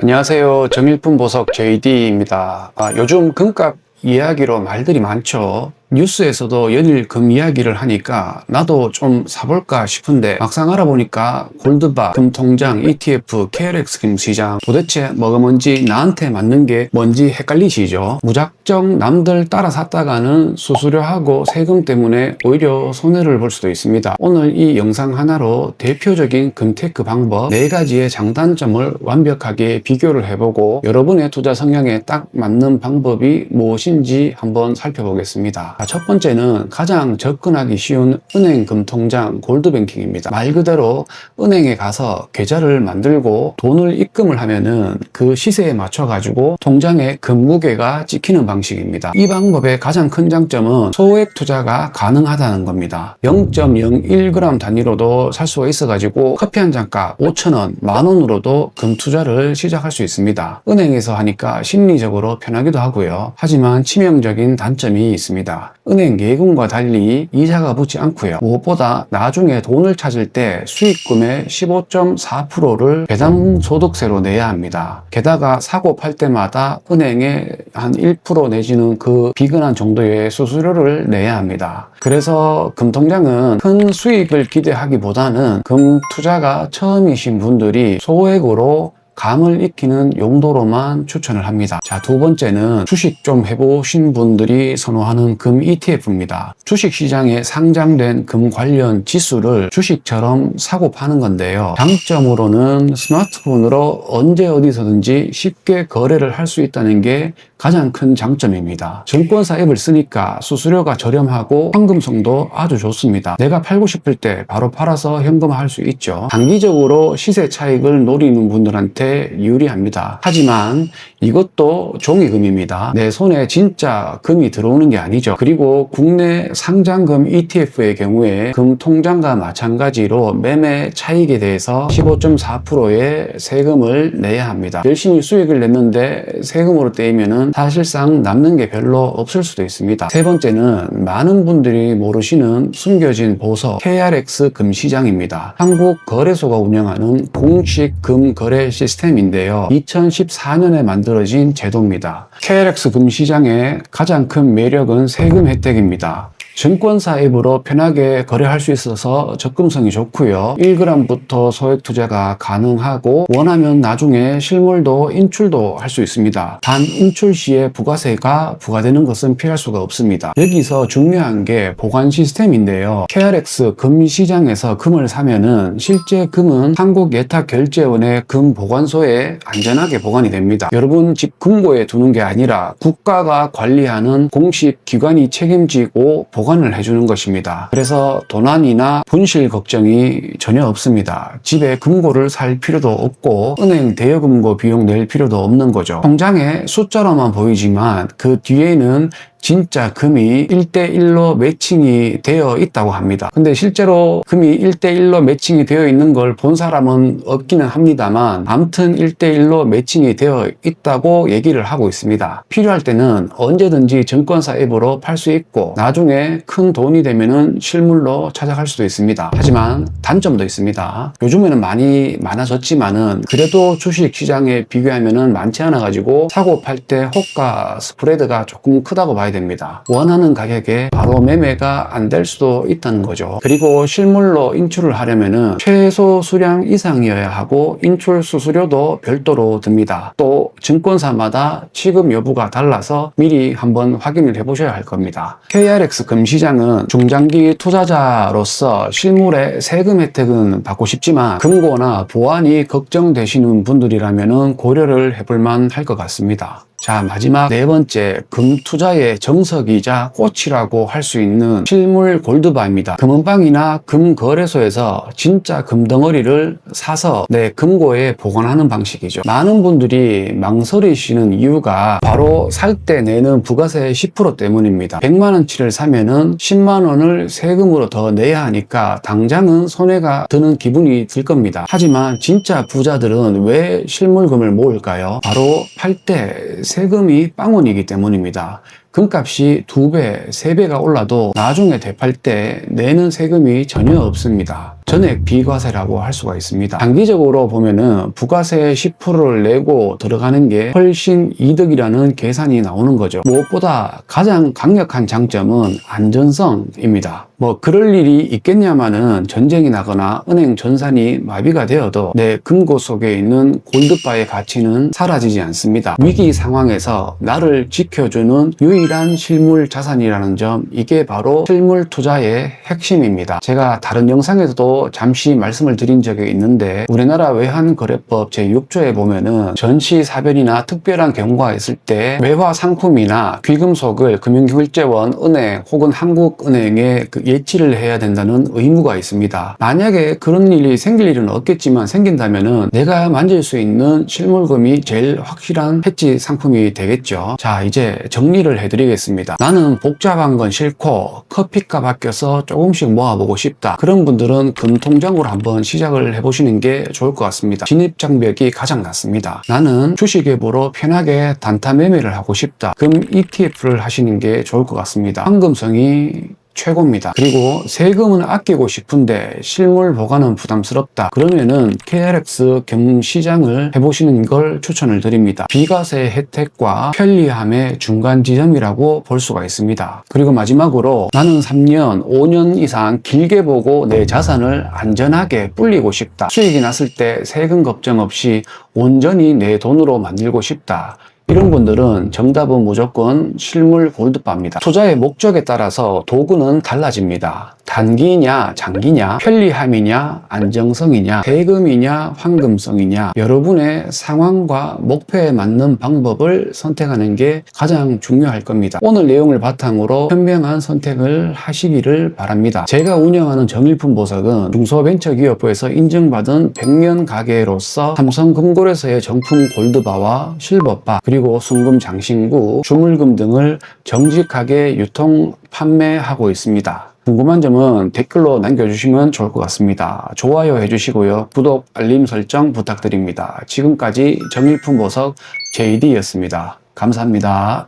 안녕하세요. 정일품 보석 JD입니다. 요즘 금값 이야기로 말들이 많죠. 뉴스에서도 연일 금 이야기를 하니까 나도 좀 사볼까 싶은데 막상 알아보니까 골드바, 금통장, ETF, KRX 금시장 도대체 뭐가 뭔지 나한테 맞는 게 뭔지 헷갈리시죠? 무작정 남들 따라 샀다가는 수수료하고 세금 때문에 오히려 손해를 볼 수도 있습니다. 오늘 이 영상 하나로 대표적인 금테크 방법 4가지의 장단점을 완벽하게 비교를 해보고 여러분의 투자 성향에 딱 맞는 방법이 무엇인지 한번 살펴보겠습니다. 첫 번째는 가장 접근하기 쉬운 은행 금통장 골드뱅킹입니다. 말 그대로 은행에 가서 계좌를 만들고 돈을 입금을 하면은 그 시세에 맞춰 가지고 통장에 금무게가 찍히는 방식입니다. 이 방법의 가장 큰 장점은 소액 투자가 가능하다는 겁니다. 0.01g 단위로도 살 수가 있어 가지고 커피 한 잔 값 5,000원, 만원으로도 금 투자를 시작할 수 있습니다. 은행에서 하니까 심리적으로 편하기도 하고요. 하지만 치명적인 단점이 있습니다. 은행 예금과 달리 이자가 붙지 않고요. 무엇보다 나중에 돈을 찾을 때 수익금의 15.4%를 배당소득세로 내야 합니다. 게다가 사고 팔 때마다 은행에 한 1% 내지는 그 비근한 정도의 수수료를 내야 합니다. 그래서 금통장은 큰 수익을 기대하기보다는 금 투자가 처음이신 분들이 소액으로 감을 익히는 용도로만 추천을 합니다. 자, 두 번째는 주식 좀 해보신 분들이 선호하는 금 ETF입니다. 주식시장에 상장된 금 관련 지수를 주식처럼 사고 파는 건데요. 장점으로는 스마트폰으로 언제 어디서든지 쉽게 거래를 할 수 있다는 게 가장 큰 장점입니다. 증권사 앱을 쓰니까 수수료가 저렴하고 현금성도 아주 좋습니다. 내가 팔고 싶을 때 바로 팔아서 현금화할 수 있죠. 단기적으로 시세 차익을 노리는 분들한테 유리합니다. 하지만 이것도 종이금입니다. 내 손에 진짜 금이 들어오는 게 아니죠. 그리고 국내 상장금 ETF의 경우에 금 통장과 마찬가지로 매매 차익에 대해서 15.4%의 세금을 내야 합니다. 열심히 수익을 냈는데 세금으로 떼이면은 사실상 남는 게 별로 없을 수도 있습니다. 세 번째는 많은 분들이 모르시는 숨겨진 보석 KRX 금시장입니다. 한국거래소가 운영하는 공식 금거래 시스템인데요. 2014년에 만들어진 제도입니다. KRX 금시장의 가장 큰 매력은 세금 혜택입니다. 증권사 앱으로 편하게 거래할 수 있어서 접근성이 좋고요. 1g부터 소액 투자가 가능하고 원하면 나중에 실물도 인출도 할 수 있습니다. 단 인출 시에 부가세가 부과되는 것은 피할 수가 없습니다. 여기서 중요한 게 보관 시스템인데요. KRX 금시장에서 금을 사면은 실제 금은 한국예탁결제원의 금보관소에 안전하게 보관이 됩니다. 여러분 집 금고에 두는 게 아니라 국가가 관리하는 공식 기관이 책임지고 보관을 해주는 것입니다. 그래서 도난이나 분실 걱정이 전혀 없습니다. 집에 금고를 살 필요도 없고 은행 대여금고 비용 낼 필요도 없는 거죠. 통장에 숫자로만 보이지만 그 뒤에는 진짜 금이 1대1로 매칭이 되어 있다고 합니다. 근데 실제로 금이 1대1로 매칭이 되어 있는 걸 본 사람은 없기는 합니다만 아무튼 1대1로 매칭이 되어 있다고 얘기를 하고 있습니다. 필요할 때는 언제든지 증권사 앱으로 팔 수 있고 나중에 큰 돈이 되면은 실물로 찾아갈 수도 있습니다. 하지만 단점도 있습니다. 요즘에는 많이 많아졌지만은 그래도 주식시장에 비교하면은 많지 않아 가지고 사고 팔 때 호가 스프레드가 조금 크다고 봐야 됩니다. 원하는 가격에 바로 매매가 안 될 수도 있다는 거죠. 그리고 실물로 인출을 하려면은 최소 수량 이상이어야 하고 인출 수수료도 별도로 듭니다. 또 증권사마다 취급 여부가 달라서 미리 한번 확인을 해보셔야 할 겁니다. KRX 금시장은 중장기 투자자로서 실물의 세금 혜택은 받고 싶지만 금고나 보안이 걱정되시는 분들이라면은 고려를 해볼만 할 것 같습니다. 자, 마지막 네 번째, 금 투자의 정석이자 꽃이라고 할 수 있는 실물 골드바입니다. 금은방이나 금거래소에서 진짜 금덩어리를 사서 내 금고에 보관하는 방식이죠. 많은 분들이 망설이시는 이유가 바로 살 때 내는 부가세 10% 때문입니다. 100만원치를 사면은 10만원을 세금으로 더 내야 하니까 당장은 손해가 드는 기분이 들 겁니다. 하지만 진짜 부자들은 왜 실물금을 모을까요? 바로 팔 때 세금이 빵원이기 때문입니다. 금값이 2배, 3배가 올라도 나중에 되팔 때 내는 세금이 전혀 없습니다. 전액 비과세라고 할 수가 있습니다. 단기적으로 보면은 부가세 10%를 내고 들어가는 게 훨씬 이득이라는 계산이 나오는 거죠. 무엇보다 가장 강력한 장점은 안전성입니다. 뭐 그럴 일이 있겠냐마는 전쟁이 나거나 은행 전산이 마비가 되어도 내 금고 속에 있는 골드바의 가치는 사라지지 않습니다. 위기 상황에서 나를 지켜주는 유일한 실물 자산이라는 점, 이게 바로 실물 투자의 핵심입니다. 제가 다른 영상에서도 잠시 말씀을 드린 적이 있는데, 우리나라 외환거래법 제6조에 보면은 전시사변이나 특별한 경우가 있을 때 외화 상품이나 귀금속을 금융결제원, 은행 혹은 한국은행에 예치를 해야 된다는 의무가 있습니다. 만약에 그런 일이 생길 일은 없겠지만 생긴다면은 내가 만질 수 있는 실물금이 제일 확실한 해치 상품이 되겠죠. 자, 이제 정리를 해드리겠습니다. 나는 복잡한 건 싫고 커피값 아껴서 조금씩 모아보고 싶다. 그런 분들은 금통장으로 한번 시작을 해보시는 게 좋을 것 같습니다. 진입장벽이 가장 낮습니다. 나는 주식앱으로 편하게 단타 매매를 하고 싶다. 금 ETF를 하시는 게 좋을 것 같습니다. 황금성이 최고입니다. 그리고 세금은 아끼고 싶은데 실물 보관은 부담스럽다. 그러면은 KRX 경시장을 해보시는 걸 추천을 드립니다. 비과세 혜택과 편리함의 중간 지점이라고 볼 수가 있습니다. 그리고 마지막으로 나는 3년, 5년 이상 길게 보고 내 자산을 안전하게 불리고 싶다. 수익이 났을 때 세금 걱정 없이 온전히 내 돈으로 만들고 싶다. 이런 분들은 정답은 무조건 실물 골드바입니다. 투자의 목적에 따라서 도구는 달라집니다. 단기냐 장기냐, 편리함이냐 안정성이냐, 세금이냐 황금성이냐, 여러분의 상황과 목표에 맞는 방법을 선택하는 게 가장 중요할 겁니다. 오늘 내용을 바탕으로 현명한 선택을 하시기를 바랍니다. 제가 운영하는 정일품 보석은 중소벤처기업부에서 인증받은 100년 가게로서 삼성금골에서의 정품 골드바와 실버바, 그리고 순금 장신구, 주물금 등을 정직하게 유통 판매하고 있습니다. 궁금한 점은 댓글로 남겨주시면 좋을 것 같습니다. 좋아요 해주시고요. 구독, 알림 설정 부탁드립니다. 지금까지 정일품 보석 JD였습니다. 감사합니다.